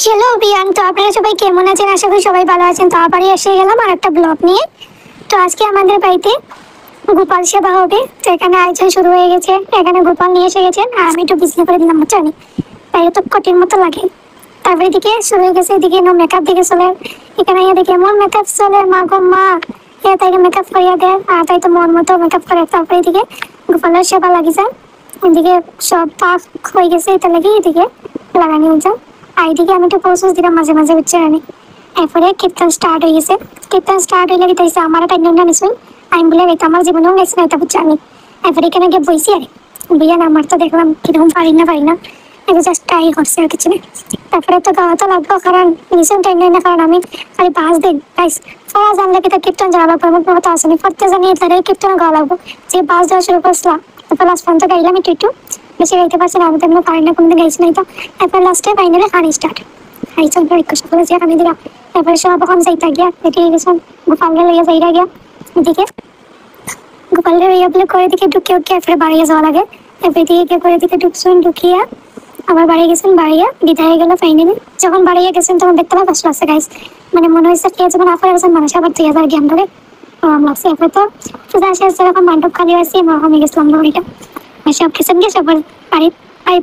Hello বিয়ান, তো আপনারা সবাই কেমন আছেন? আশা করি সবাই ভালো আছেন। তো আবারই এসে গেলাম আর একটা ব্লগ নিয়ে। তো আজকে আমাদের বাড়িতে গোপাল সেবা হবে, তো এখানে আয়োজন শুরু হয়ে গেছে। এখানে গোপাল নিয়ে এসে গেছেন আর আমি একটু বিছনা করে দিলাম, জানি তাই তো কঠিন মতো লাগে। তারপরে এদিকে শুরু হয়ে গেছে, এদিকে মেকআপ দিকে চলে। এখানে দেখে এমন মেকআপ চলে, মা গো মা, তাইকে মেকআপ করিয়া দেয় আর তাই তো মন মতো মেকআপ করে। তারপরে এদিকে গোপালের সেবা লাগি যায়, এদিকে সব পাক হয়ে গেছে, এটা লাগে এদিকে লাগানি যায়। আর এদিকে আমি একটু প্রসেস দিলাম মাঝে মাঝে, হচ্ছে আমি এরপরে কীর্তন স্টার্ট হয়ে গেছে। কীর্তন স্টার্ট হইলে দিতেছে আমার একটা নিয়ম নিশ্চয়ই আমি বলে এটা আমার জীবনেও গেছে না, এটা বুঝছি আমি। এরপরে এখানে গিয়ে বইছি আর বুঝা না, আমার তো দেখলাম কিরকম পারি না এটা জাস্ট ট্রাই করছে আর কিছু না। তারপরে তো গাওয়া তো লাগবো, কারণ নিশ্চয় টাইম নেই না, কারণ আমি খালি 5 দিন গাইস পড়া জানলে কি কীর্তন যাওয়া লাগবে, আমার কথা আসেনি পড়তে জানি তাহলে কীর্তন গাওয়া লাগবো। যে 5 দেওয়া শুরু করছিলাম, তারপর লাস্ট পর্যন্ত গাইলাম একটু একটু, বেশি গাইতে পারছি না, আমি তেমন পারি না, কোনোদিন গাইছি নাই। তো এরপর লাস্টে ফাইনালে হানি স্টার্ট হাইচন পর একটু সকলে যে আমি দিলাম। এরপরে সব এখন যাইতা গিয়া এটি গেছেন গোপালকে লইয়া যাইরা গিয়া এদিকে গোপালের ইয়া বলে করে দিকে ঢুকে উঠে এরপরে বাড়িয়ে যাওয়া লাগে। এরপরে দিকে করে দিকে ঢুকছেন, ঢুকিয়া আবার বাড়ি গেছেন, বাড়িয়া বিদায় হয়ে গেল। ফাইনালি যখন বাড়িয়ে গেছেন তখন দেখতে পাই কষ্ট লাগছে গাইস, মানে মনে হয়েছে কে যেমন আফার গেছেন মানুষ আবার 2000 জ্ঞান ধরে লাগছে। এরপরে তো পূজা শেষ যখন মান্ডব খালি হয়েছে, আমি গেছিলাম বাড়িটা সব কিছু গিয়ে সবার বাড়ি বাড়ি